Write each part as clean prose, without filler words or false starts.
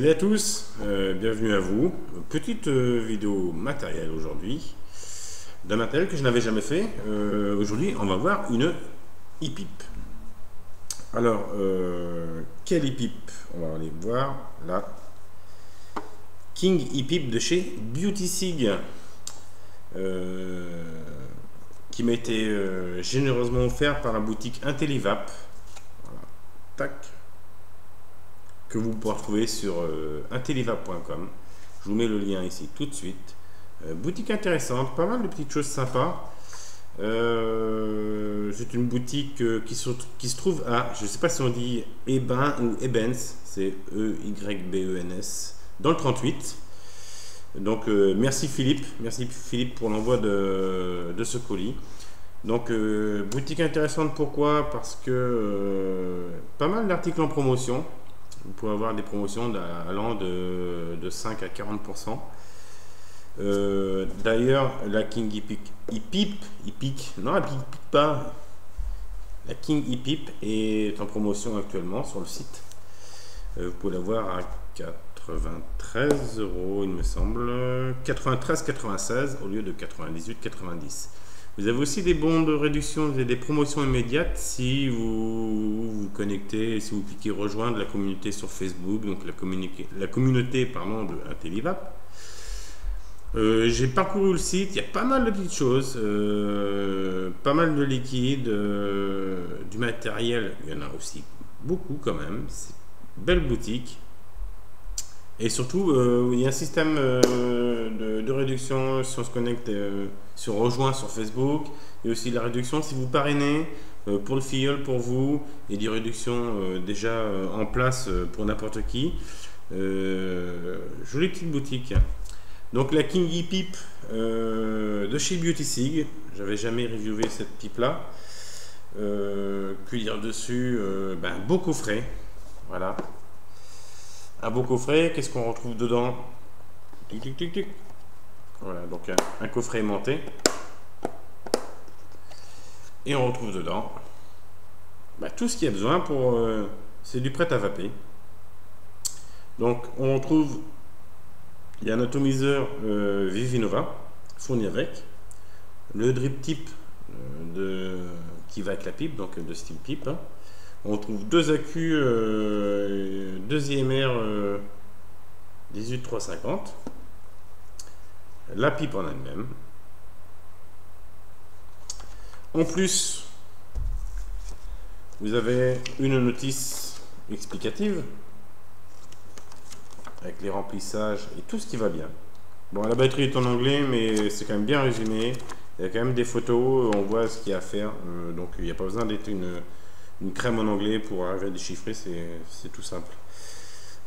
Salut à tous, bienvenue à vous. Petite vidéo matérielle aujourd'hui, d'un matériel que je n'avais jamais fait. Aujourd'hui, on va voir une e-pipe. Alors, quelle e-pipe? On va aller voir la King e-pipe de chez Beautysig, qui m'a été généreusement offert par la boutique Intellivap. Voilà. Tac. Que vous pourrez retrouver sur intellivap.com. Je vous mets le lien ici tout de suite. Boutique intéressante, pas mal de petites choses sympas. C'est une boutique qui se trouve à, je ne sais pas si on dit Eben ou Ebens, c'est E-Y-B-E-N-S, dans le 38. Donc merci Philippe pour l'envoi de ce colis. Donc boutique intéressante, pourquoi? Parce que pas mal d'articles en promotion. Vous pouvez avoir des promotions allant de 5 à 40%. D'ailleurs, la King e-pipe, non, elle pique pas. La King e-pipe est en promotion actuellement sur le site. Vous pouvez la voir à 93 €, il me semble, 93,96 au lieu de 98,90. Vous avez aussi des bons de réduction et des promotions immédiates si vous vous connectez, si vous cliquez rejoindre la communauté sur Facebook, donc la communauté pardon, de Intellivap. J'ai parcouru le site, il y a pas mal de petites choses, pas mal de liquides, du matériel, il y en a aussi beaucoup quand même. C'est une belle boutique. Et surtout, il y a un système de réduction si on se connecte, si on rejoint sur Facebook. Il y a aussi la réduction si vous parrainez pour le filleul, pour vous. Il y a des réductions déjà en place pour n'importe qui. Jolie petite boutique. Donc la King e-pipe de chez Beautysig. J'avais jamais reviewé cette pipe là. Que dire dessus? Beau coffret. Voilà. Un beau coffret, qu'est-ce qu'on retrouve dedans? Tic, tic, tic, tic. Voilà, donc un coffret aimanté. Et on retrouve dedans tout ce qu'il y a besoin pour... c'est du prêt à vaper. Donc on retrouve... Il y a un atomiseur Vivinova fourni avec. Le drip tip qui va avec la pipe, donc de style pipe. On trouve deux accus, deux IMR 18350, la pipe en elle-même. En plus, vous avez une notice explicative avec les remplissages et tout ce qui va bien. Bon, la batterie est en anglais, mais c'est quand même bien résumé. Il y a quand même des photos, on voit ce qu'il y a à faire, donc il n'y a pas besoin d'être une crème en anglais pour arriver à déchiffrer, c'est tout simple.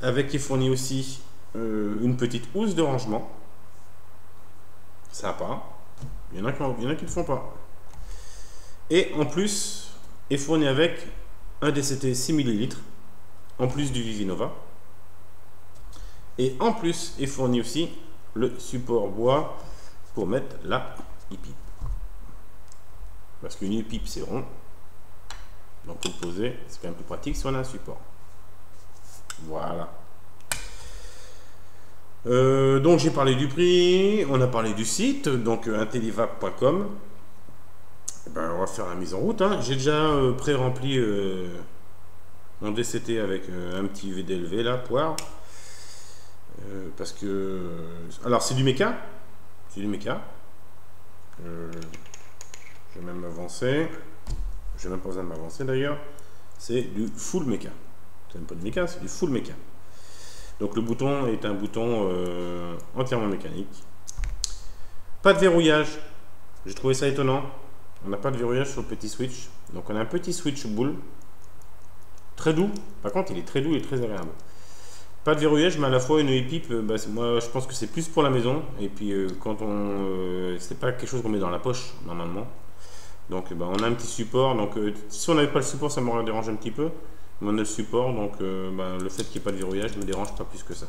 Avec, il fournit aussi une petite housse de rangement. Sympa. Il y en a qui ne le font pas. Et en plus, est fourni avec un DCT 6 ml, en plus du Vivinova. Et en plus, est fourni aussi le support bois pour mettre la e-pipe. Parce qu'une e-pipe, c'est rond. Donc pour le poser, c'est quand même plus pratique si on a un support. Voilà. Donc j'ai parlé du prix, on a parlé du site, donc intellivap.com. On va faire la mise en route. J'ai déjà pré-rempli mon DCT avec un petit VDLV là, poire. Parce que... Alors c'est du méca. C'est du méca. Je vais même avancer. J'ai même pas besoin de m'avancer d'ailleurs. C'est du full méca. C'est même pas du méca, c'est du full méca. Donc le bouton est un bouton entièrement mécanique. Pas de verrouillage. J'ai trouvé ça étonnant. On n'a pas de verrouillage sur le petit switch. Donc on a un petit switch boule. Très doux. Par contre, il est très doux et très agréable. Pas de verrouillage, mais à la fois une e-pipe. Moi, je pense que c'est plus pour la maison. Et puis quand on... c'est pas quelque chose qu'on met dans la poche normalement. Donc on a un petit support, donc si on n'avait pas le support ça m'aurait dérangé un petit peu, mais on a le support, donc le fait qu'il n'y ait pas de verrouillage ne me dérange pas plus que ça.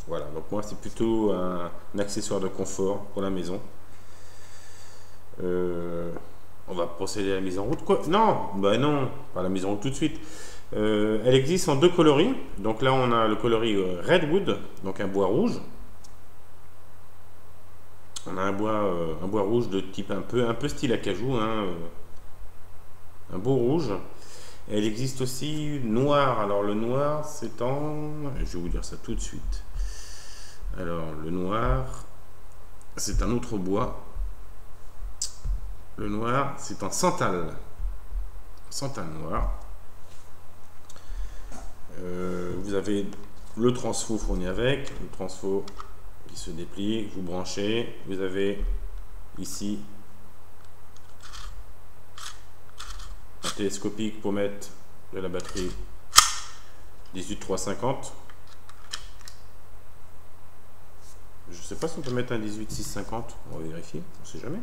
Voilà, donc moi c'est plutôt un accessoire de confort pour la maison. On va procéder à la mise en route, quoi. Non, non, pas la mise en route tout de suite. Elle existe en 2 coloris. Donc là, on a le coloris Redwood, donc un bois rouge. On a un bois rouge de type un peu style acajou, hein, un beau rouge. Et elle existe aussi noir. Alors le noir, c'est en... Je vais vous dire ça tout de suite. Alors le noir, c'est un autre bois. Le noir, c'est en santal. Santal noir. Vous avez le transfo fourni avec, le transfo qui se déplie, vous branchez, vous avez ici un télescopique pour mettre de la batterie 18350. Je ne sais pas si on peut mettre un 18650, on va vérifier, on ne sait jamais.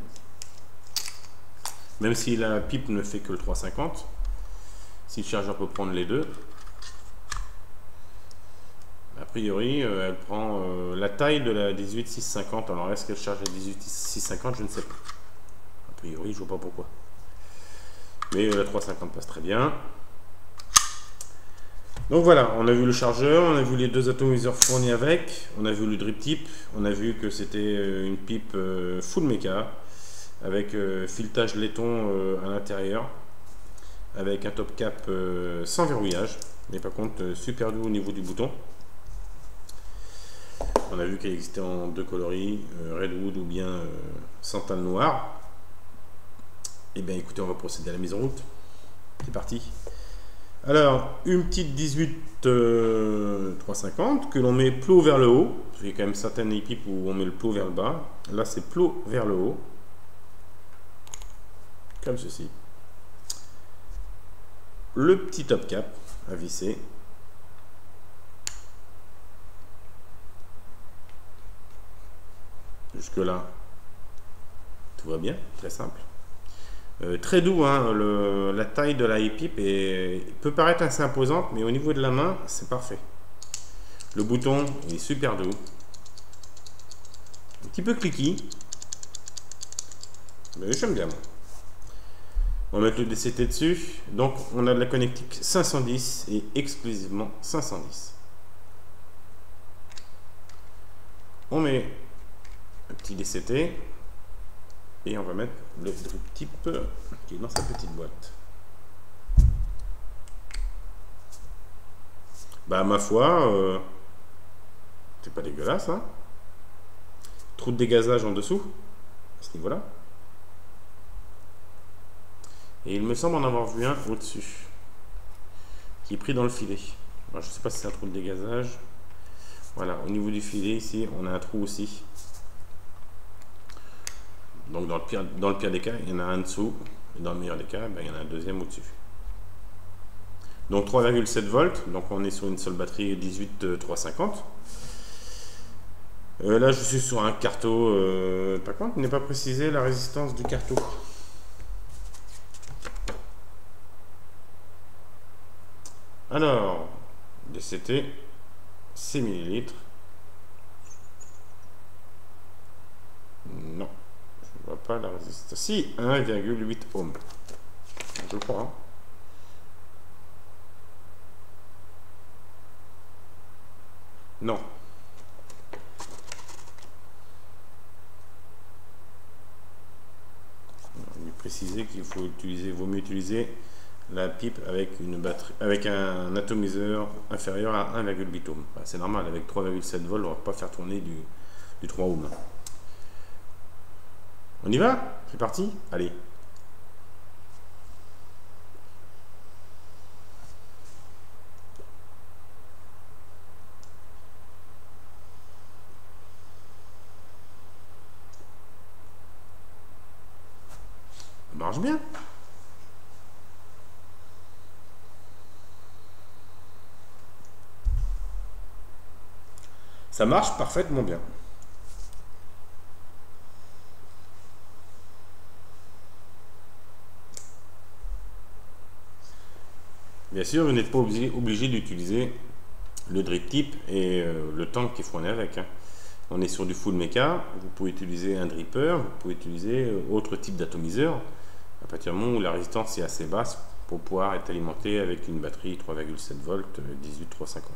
Même si la pipe ne fait que le 350, si le chargeur peut prendre les deux. A priori, elle prend la taille de la 18650. Alors, est-ce qu'elle charge la 18650? Je ne sais pas. A priori, je ne vois pas pourquoi. Mais la 350 passe très bien. Donc voilà, on a vu le chargeur, on a vu les 2 atomiseurs fournis avec, on a vu le drip tip, on a vu que c'était une pipe full méca, avec filetage laiton à l'intérieur, avec un top cap sans verrouillage, mais par contre super doux au niveau du bouton. On a vu qu'elle existait en 2 coloris, Redwood ou bien santal noir. Et bien écoutez, on va procéder à la mise en route. C'est parti. Alors, une petite 18-350 que l'on met plot vers le haut. Il y a quand même certaines équipes où on met le plot vers le bas. Là, c'est plot vers le haut. Comme ceci. Le petit top cap à visser. Jusque là, tout va bien, très simple. Très doux, hein, la taille de la pipe peut paraître assez imposante, mais au niveau de la main, c'est parfait. Le bouton est super doux. Un petit peu cliquis. Mais j'aime bien, moi. On va mettre le DCT dessus. Donc, on a de la connectique 510 et exclusivement 510. On met un petit DCT. Et on va mettre le drip tip qui est dans sa petite boîte. Bah, ma foi, c'est pas dégueulasse, hein. Trou de dégazage en dessous, à ce niveau-là. Et il me semble en avoir vu un au-dessus, qui est pris dans le filet. Alors, je sais pas si c'est un trou de dégazage. Voilà, au niveau du filet, ici, on a un trou aussi. Donc dans le pire des cas, il y en a un dessous, et dans le meilleur des cas, ben, il y en a un deuxième au-dessus. Donc 3,7 volts, donc on est sur une seule batterie 18350. Là je suis sur un carto, par contre il n'est pas précisé la résistance du carto. Alors, DCT, 6 ml. Non. Pas la résistance. Si, 1,8 ohms. Je crois. Hein. Non. Il est précisé qu'il faut utiliser, vaut mieux utiliser la pipe avec une batterie, avec un atomiseur inférieur à 1,8 ohms. C'est normal, avec 3,7 volts, on ne va pas faire tourner du 3 ohms. On y va? C'est parti? Allez. Ça marche bien. Ça marche parfaitement bien. Bien sûr, vous n'êtes pas obligé d'utiliser le drip tip et le tank qui fournit avec. Hein. On est sur du full mecha, vous pouvez utiliser un dripper, vous pouvez utiliser autre type d'atomiseur. À partir du moment où la résistance est assez basse, pour pouvoir être alimenté avec une batterie 3,7 volts 18350.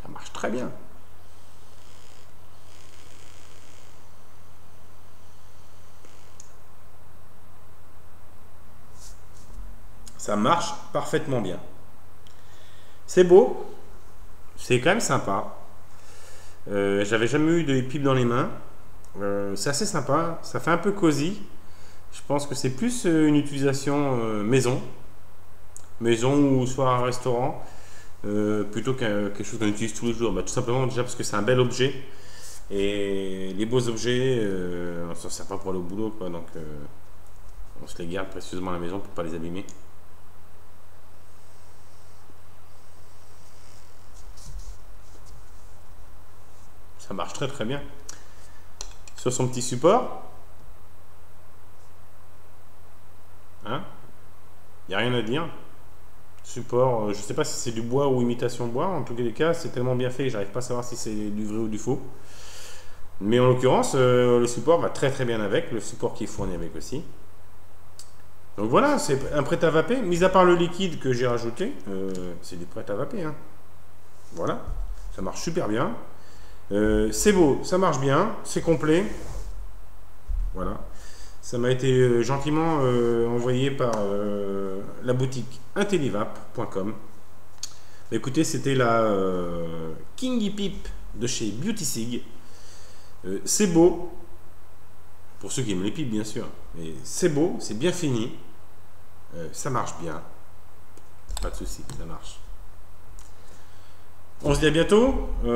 Ça marche très bien. Ça marche parfaitement bien. C'est beau, c'est quand même sympa. J'avais jamais eu de pipe dans les mains. C'est assez sympa, ça fait un peu cosy. Je pense que c'est plus une utilisation maison ou soit un restaurant, plutôt qu'un quelque chose qu'on utilise tous les jours. Bah, tout simplement déjà parce que c'est un bel objet. Et les beaux objets, on ne s'en sert pas pour aller au boulot, quoi, donc on se les garde précieusement à la maison pour ne pas les abîmer. Ça marche très très bien. Sur son petit support, hein, il n'y a rien à dire. Support, je ne sais pas si c'est du bois ou imitation bois. En tous les cas, c'est tellement bien fait que j'arrive pas à savoir si c'est du vrai ou du faux. Mais en l'occurrence, le support va très très bien avec. Le support qui est fourni avec aussi. Donc voilà, c'est un prêt à vaper. Mis à part le liquide que j'ai rajouté, c'est du prêt à vaper. Hein. Voilà, ça marche super bien. C'est beau, ça marche bien, c'est complet. Voilà. Ça m'a été gentiment envoyé par la boutique intellivap.com. Écoutez, c'était la Kingy Pipe de chez Beauty-Sig. C'est beau, pour ceux qui aiment les pipes bien sûr, mais c'est beau, c'est bien fini, ça marche bien, pas de souci, ça marche. On se dit à bientôt pour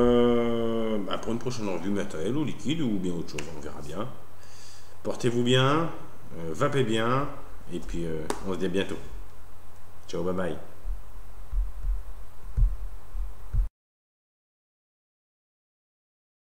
une prochaine revue matériel ou liquide ou bien autre chose, on verra bien. Portez-vous bien, vapez bien et puis on se dit à bientôt. Ciao, bye bye.